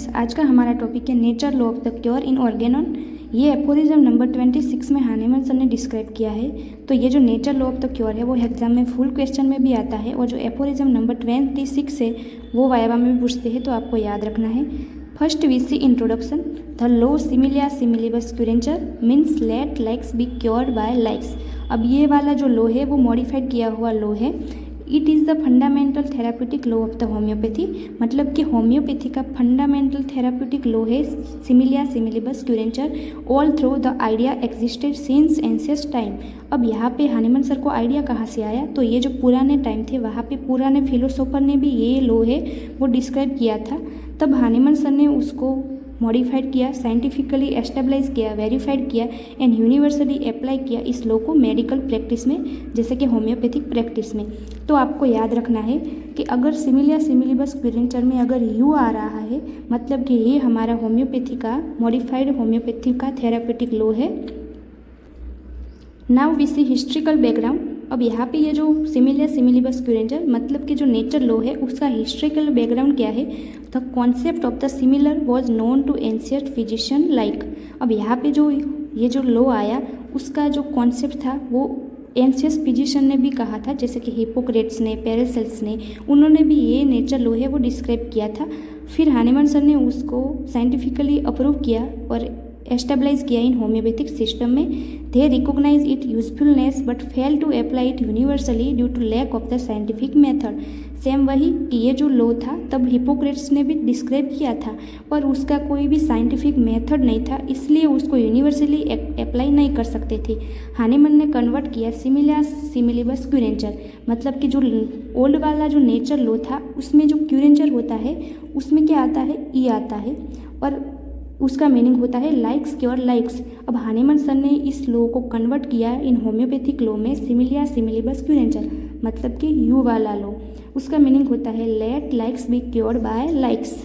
Friends, आज का हमारा टॉपिक है nature law of the cure in Organon. ये एफोरिज्म नंबर 26 में हानीमन सर ने डिस्क्राइब किया है। तो ये जो nature law of the cure है वो एग्जाम में फुल क्वेश्चन में भी आता है, और जो एफोरिज्म नंबर 26 है वो वाइवा में भी पूछते हैं, तो आपको याद रखना है। First we see introduction. The law सिमिलिया सिमिलिबस क्यूरेंचर means let likes be cured by likes. अब ये वाला जो लॉ है वो मॉडिफाइड किया हुआ लॉ है। It is the fundamental therapeutic law of the homeopathy, मतलब कि होम्योपैथी का फंडामेंटल थेराप्यूटिक लॉ है सिमिलिया सिमिलिबस क्यूरेंचर all through the idea existed since ancient time. अब यहाँ पे हानीमन सर को आइडिया कहाँ से आया, तो ये जो पुराने टाइम थे वहाँ पे पुराने फिलोसोफर ने भी ये लॉ है वो डिस्क्राइब किया था। तब हानीमन सर ने उसको मॉडिफाइड किया, साइंटिफिकली एस्टेब्लाइज किया, वेरीफाइड किया एंड यूनिवर्सली अप्लाई किया इस लॉ को मेडिकल प्रैक्टिस में, जैसे कि होम्योपैथिक प्रैक्टिस में। तो आपको याद रखना है कि अगर सिमिलिया सिमिलिबस क्यूरेंचर में अगर यू आ रहा है, मतलब कि ये हमारा होम्योपैथी का मॉडिफाइड होम्योपैथी का थेरापेटिक लॉ है। Now we see historical background. अब यहाँ पे ये जो सिमिलिया सिमिलिबस क्यूरेंचर मतलब कि जो नेचर लॉ है उसका हिस्ट्रिकल बैकग्राउंड क्या है। The concept of the similar was known to ancient physician like. अब यहाँ पे जो ये जो लॉ आया उसका जो कॉन्सेप्ट था वो एंशियंट फिजिशियन ने भी कहा था, जैसे कि हिपोक्रेट्स ने, पैरासेल्स ने, उन्होंने भी ये नेचर लॉ है वो डिस्क्राइब किया था। फिर हानीमन सर ने उसको साइंटिफिकली अप्रूव किया और एस्टेब्लाइज किया इन होम्योपैथिक सिस्टम में। They recognize it usefulness but fail to apply it universally due to lack of the scientific method. Same वही कि ये जो लॉ था तब हिपोक्रेट्स ने भी डिस्क्राइब किया था, पर उसका कोई भी साइंटिफिक मेथड नहीं था, इसलिए उसको यूनिवर्सली अप्लाई नहीं कर सकते थे। हानीमन ने कन्वर्ट किया सिमिलिया सिमिलिबस क्यूरेंचर, मतलब कि जो ओल्ड वाला जो नेचर लॉ था उसमें जो क्यूरेंचर होता है उसमें क्या आता है, ई आता है, और उसका मीनिंग होता है लाइक्स क्योर लाइक्स। अब हानीमन सर ने इस लॉ को कन्वर्ट किया इन होम्योपैथिक लॉ में सिमिलिया सिमिलिबस क्यूरेंचर, मतलब कि यू वाला लॉ, उसका मीनिंग होता है let likes be cured by likes.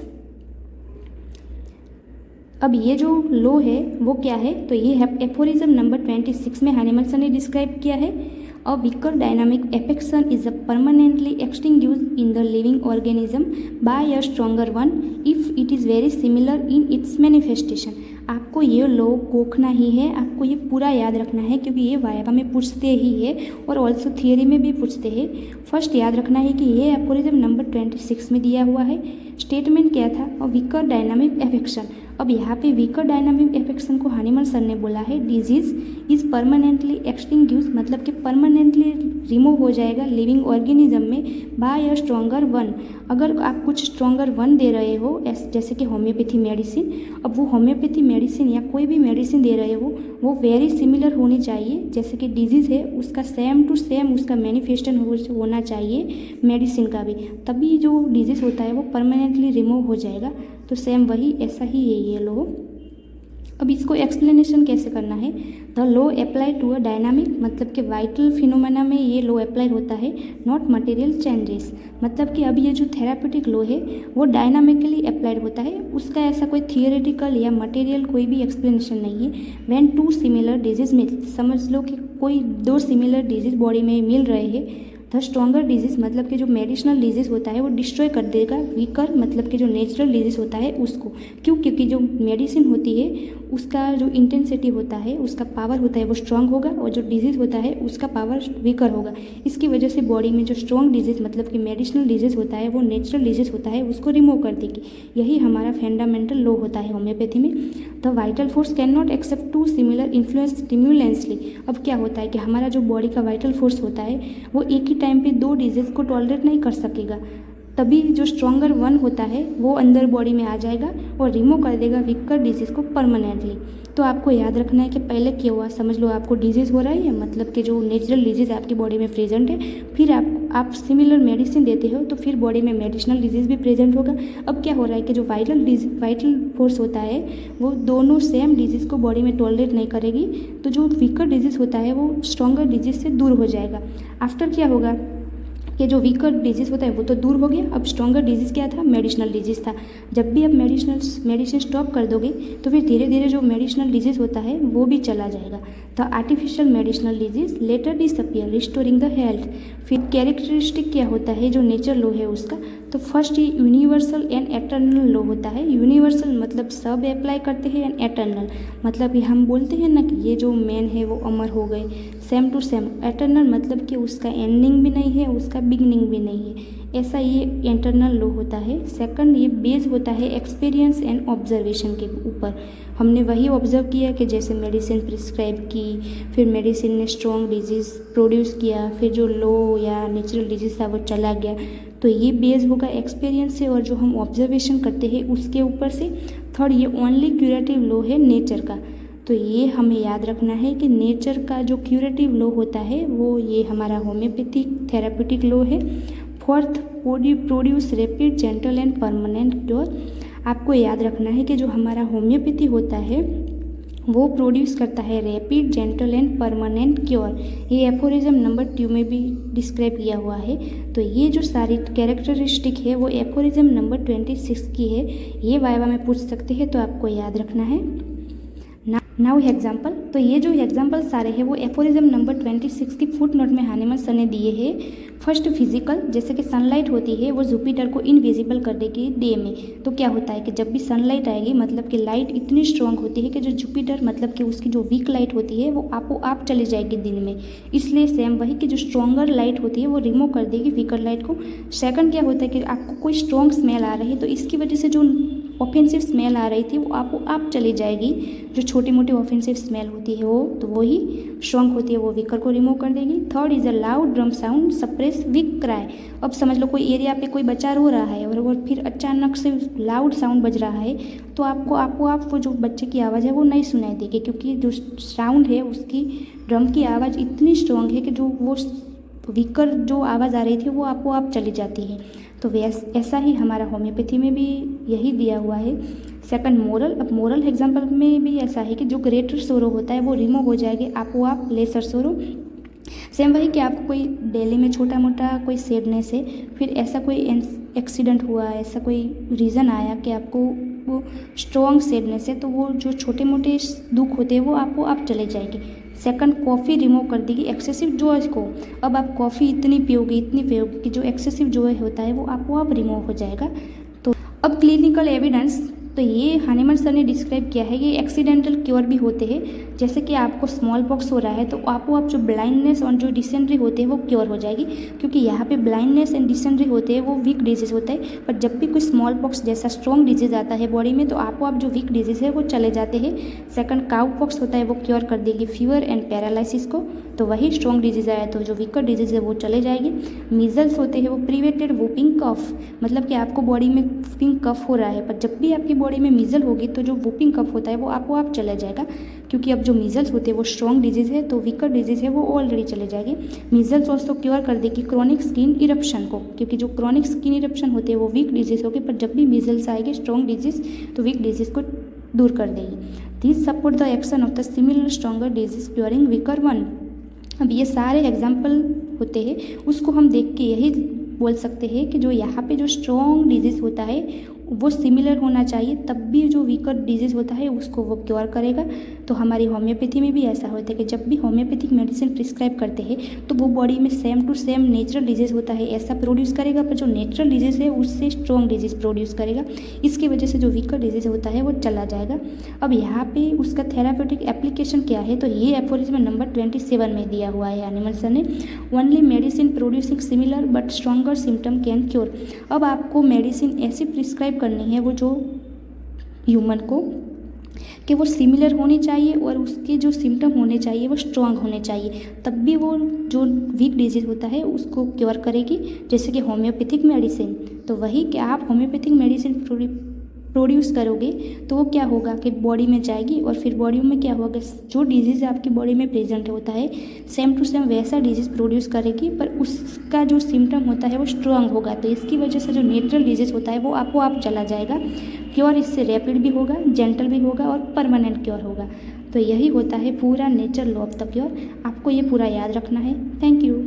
अब ये जो लॉ है वो क्या है, तो ये है एफोरिज्म नंबर 26 में हानीमन सर ने डिस्क्राइब किया है। A weaker dynamic affection is permanently extinguished in the living organism by a stronger one if it is very similar in its manifestation। आपको ये लॉ कोखना ही है, आपको ये पूरा याद रखना है, क्योंकि ये वाइवा में पूछते ही है और ऑल्सो थियरी में भी पूछते हैं। फर्स्ट याद रखना है कि ये एफोरिज्म नंबर 26 में दिया हुआ है। स्टेटमेंट क्या था, अ वीकर डायनामिक एफेक्शन। अब यहाँ पे वीकर डायनामिक एफेक्शन को हानीमन सर ने बोला है डिजीज इज परमानेंटली एक्सटिंग्यूज, मतलब कि परमानेंटली रिमूव हो जाएगा लिविंग ऑर्गेनिज्म में बाय अ स्ट्रॉन्गर वन। अगर आप कुछ स्ट्रॉन्गर वन दे रहे हो, जैसे कि होम्योपैथी मेडिसिन, अब वो होम्योपैथी मेडिसिन या कोई भी मेडिसिन दे रहे हो वो वेरी सिमिलर होनी चाहिए, जैसे कि डिजीज़ है उसका सेम टू सेम उसका मैनिफेस्टेशन होना चाहिए मेडिसिन का भी, तभी जो डिजीज़ होता है वो परमानेंटली रिमूव हो जाएगा। तो सेम वही ऐसा ही है ये लॉ। अब इसको एक्सप्लेनेशन कैसे करना है, the law apply to a dynamic, मतलब कि वाइटल फिनोमेना में ये लॉ अप्लाई होता है, नॉट मटेरियल चेंजेस, मतलब कि अब ये जो थेरापेटिक लॉ है वो डायनामिकली अप्लाइड होता है, उसका ऐसा कोई थियोरेटिकल या मटेरियल कोई भी एक्सप्लेनेशन नहीं है। व्हेन टू सिमिलर डिजीज में, समझ लो कि कोई दो सिमिलर डिजीज बॉडी में मिल रहे हैं, द स्ट्रॉन्गर डिजीज मतलब कि जो मेडिसिनल डिजीज होता है वो डिस्ट्रॉय कर देगा वीकर, मतलब कि जो नेचुरल डिजीज होता है उसको। क्यों, क्योंकि जो मेडिसिन होती है उसका जो इंटेंसिटी होता है, उसका पावर होता है वो स्ट्रॉन्ग होगा, और जो डिजीज़ होता है उसका पावर वीकर होगा। इसकी वजह से बॉडी में जो स्ट्रॉन्ग डिजीज़ मतलब कि मेडिसिनल डिजीज़ होता है वो नेचुरल डिजीज़ होता है उसको रिमूव कर देगी। यही हमारा फंडामेंटल लॉ होता है होम्योपैथी में। The vital force can not accept two similar influence simultaneously. अब क्या होता है कि हमारा जो बॉडी का वाइटल फोर्स होता है वो एक ही टाइम पे दो डिजीज़ को टॉलरेट नहीं कर सकेगा, तभी जो स्ट्रॉन्गर वन होता है वो अंदर बॉडी में आ जाएगा और रिमूव कर देगा वीकर डिजीज़ को परमानेंटली। तो आपको याद रखना है कि पहले क्या हुआ, समझ लो आपको डिजीज़ हो रहा है, मतलब कि जो नेचुरल डिजीज़ आपकी बॉडी में प्रेजेंट है, फिर आप सिमिलर मेडिसिन देते हो तो फिर बॉडी में मेडिसिनल डिजीज़ भी प्रेजेंट होगा। अब क्या हो रहा है कि जो वाइटल फोर्स होता है वो दोनों सेम डिजीज़ को बॉडी में टॉलरेट नहीं करेगी, तो जो वीकर डिजीज़ होता है वो स्ट्रॉन्गर डिजीज़ से दूर हो जाएगा। आफ्टर क्या होगा कि जो वीकर डिजीज़ होता है वो तो दूर हो गया, अब स्ट्रॉन्गर डिजीज़ क्या था, मेडिसिनल डिजीज़ था। जब भी आप मेडिसिन स्टॉप कर दोगे तो फिर धीरे धीरे जो मेडिसिनल डिजीज़ होता है वो भी चला जाएगा। The artificial medicinal disease later disappear restoring the health. फिर कैरेक्टरिस्टिक क्या होता है जो नेचर लॉ है उसका, तो फर्स्ट ये यूनिवर्सल एंड एटर्नल लॉ होता है। यूनिवर्सल मतलब सब अप्लाई करते हैं, एंड एटर्नल मतलब कि हम बोलते हैं ना कि ये जो मैन है वो अमर हो गए, सेम टू सेम। एटर्नल मतलब कि उसका एंडिंग भी नहीं है, उसका बिगनिंग भी नहीं है, ऐसा ये इंटरनल लॉ होता है। सेकंड ये बेस होता है एक्सपीरियंस एंड ऑब्जर्वेशन के ऊपर। हमने वही ऑब्जर्व किया कि जैसे मेडिसिन प्रिस्क्राइब की, फिर मेडिसिन ने स्ट्रॉन्ग डिजीज़ प्रोड्यूस किया, फिर जो लो या नेचुरल डिजीज़ था वो चला गया, तो ये बेस होगा एक्सपीरियंस से और जो हम ऑब्जर्वेशन करते हैं उसके ऊपर से। थर्ड ये ओनली क्यूरेटिव लॉ है नेचर का, तो ये हमें याद रखना है कि नेचर का जो क्यूरेटिव लॉ होता है वो ये हमारा होम्योपैथिक थेराप्यूटिक लॉ है। Fourth produce rapid gentle and permanent cure. आपको याद रखना है कि जो हमारा होम्योपैथी होता है वो प्रोड्यूस करता है rapid gentle and permanent cure. ये एफोरिज्म नंबर 2 में भी डिस्क्राइब किया हुआ है। तो ये जो सारी कैरेक्टरिस्टिक है वो एफोरिज्म नंबर 26 की है। ये वाइवा में पूछ सकते हैं, तो आपको याद रखना है। नाउ एग्जाम्पल, तो ये जो एग्जाम्पल सारे हैं वो एफोरिज्म नंबर 26 की फुट नोट में हानेमन सर ने दिए हैं। फर्स्ट फिजिकल, जैसे कि सनलाइट होती है वो जुपिटर को इनविजिबल कर देगी डे में। तो क्या होता है कि जब भी सनलाइट आएगी मतलब कि लाइट इतनी स्ट्रॉन्ग होती है कि जो जुपिटर मतलब कि उसकी जो वीक लाइट होती है वो आपो आप चली जाएगी दिन में। इसलिए सेम वही कि जो स्ट्रॉन्गर लाइट होती है वो रिमूव कर देगी वीकर लाइट को। सेकंड क्या होता है कि आपको कोई स्ट्रॉन्ग स्मेल आ रही है तो इसकी वजह से जो ऑफेंसिव स्मेल आ रही थी वो आपको आप चली जाएगी। जो छोटी मोटी ऑफेंसिव स्मेल होती है वो तो वही स्ट्रॉन्ग होती है, वो वीकर को रिमूव कर देगी। Third is a loud drum sound suppress weak cry. अब समझ लो कोई एरिया पे कोई बच्चा रो रहा है और वो फिर अचानक से लाउड साउंड बज रहा है तो आपको वो जो बच्चे की आवाज़ है वो नहीं सुनाई देगी, क्योंकि जो साउंड है उसकी ड्रम की आवाज़ इतनी स्ट्रॉन्ग है कि जो वो वीकर जो आवाज़ आ रही थी वो आपको आप चली जाती है। तो ऐसा ही हमारा होम्योपैथी में भी यही दिया हुआ है। सेकंड मोरल, अब मोरल एग्जाम्पल में भी ऐसा है कि जो ग्रेटर सोरो होता है वो रिमूव हो जाएगी, आपको आप लेसर सोरो। सेम वही कि आपको कोई डेली में छोटा मोटा कोई सैडनेस है, फिर ऐसा कोई एक्सीडेंट हुआ, ऐसा कोई रीज़न आया कि आपको वो स्ट्रॉन्ग सैडनेस है, तो वो जो छोटे मोटे दुख होते हैं वो आपको आप चले जाएगी। सेकंड कॉफ़ी रिमूव कर देगी एक्सेसिव जॉय को। अब आप कॉफ़ी इतनी पियोगे कि जो एक्सेसिव जॉय होता है वो आपको आप रिमूव हो जाएगा। तो अब क्लिनिकल एविडेंस, तो ये हानेमन सर ने डिस्क्राइब किया है कि एक्सीडेंटल क्योर भी होते हैं। जैसे कि आपको स्मॉल पॉक्स हो रहा है तो आपको आप जो ब्लाइंडनेस और जो डिसेंट्री होते हैं वो क्योर हो जाएगी, क्योंकि यहाँ पे ब्लाइंडनेस एंड डिसेंट्री होते हैं वो वीक डिजीज़ होता है। पर जब भी कोई स्मॉल पॉक्स जैसा स्ट्रॉन्ग डिजीज़ आता है बॉडी में तो आपको आप जो वीक डिजीज़ है वो चले जाते हैं। सेकंड काउ पॉक्स होता है वो क्योर कर देगी फीवर एंड पैरालिसिस को, तो वही स्ट्रॉन्ग डिजीज़ आया तो जो वीकर डिजीज़ है वो चले जाएगी। मीजल्स होते हैं वो प्रिवेंटेड वूपिंग कफ, मतलब कि आपको बॉडी में वूपिंग कफ हो रहा है पर जब भी आपकी बॉडी में मीजल होगी तो जो वूपिंग कफ होता है वो आपको आप चला जाएगा, क्योंकि अब जो मीजल्स होते हैं वो स्ट्रॉन्ग डिजीज़ है तो वीकर डिजीज़ है वो ऑलरेडी चले जाएगी। मीजल्स ऑल्सो क्योर कर देगी क्रॉनिक स्किन इरप्शन को, क्योंकि जो क्रॉनिक स्किन इरप्शन होते हैं वो वीक डिजीज़ होगी, पर जब भी मीजल्स आएगी स्ट्रॉन्ग डिजीज़ तो वीक डिजीज़ को दूर कर देगी। This support the action of the similar stronger disease curing weaker one. अब ये सारे एग्जाम्पल होते हैं, उसको हम देख के यही बोल सकते हैं कि जो यहाँ पे जो स्ट्रॉन्ग डिजीज़ होता है वो सिमिलर होना चाहिए, तब भी जो वीकर डिजीज़ होता है उसको वो क्योर करेगा। तो हमारी होम्योपैथी में भी ऐसा होता है कि जब भी होम्योपैथिक मेडिसिन प्रिस्क्राइब करते हैं तो वो बॉडी में same to same natural disease होता है ऐसा प्रोड्यूस करेगा, पर जो नेचुरल डिजीज़ है उससे स्ट्रॉन्ग डिजीज़ प्रोड्यूस करेगा। इसकी वजह से जो वीकर डिजीज़ होता है वो चला जाएगा। अब यहाँ पे उसका थेराप्यूटिक एप्लीकेशन क्या है, तो ये एफोरिज्म नंबर 27 में दिया हुआ है हानेमन सर ने। Only medicine producing similar but stronger symptom can cure. अब आपको मेडिसिन ऐसी प्रिस्क्राइब करनी है वो जो ह्यूमन को कि वो सिमिलर होनी चाहिए और उसके जो सिम्टम होने चाहिए वो स्ट्रॉन्ग होने चाहिए, तब भी वो जो वीक डिजीज़ होता है उसको क्योर करेगी। जैसे कि होम्योपैथिक मेडिसिन, तो वही कि आप होम्योपैथिक मेडिसिन प्रोड्यूस करोगे तो वो क्या होगा कि बॉडी में जाएगी और फिर बॉडी में क्या होगा, जो डिजीज़ आपकी बॉडी में प्रेजेंट होता है सेम टू सेम वैसा डिजीज़ प्रोड्यूस करेगी, पर उसका जो सिम्टम होता है वो स्ट्रॉन्ग होगा। तो इसकी वजह से जो नेचुरल डिजीज़ होता है वो आपको आप चला जाएगा। क्योर इससे रैपिड भी होगा, जेंटल भी होगा और परमानेंट क्योर होगा। तो यही होता है पूरा nature law of the cure. आपको ये पूरा याद रखना है। Thank you.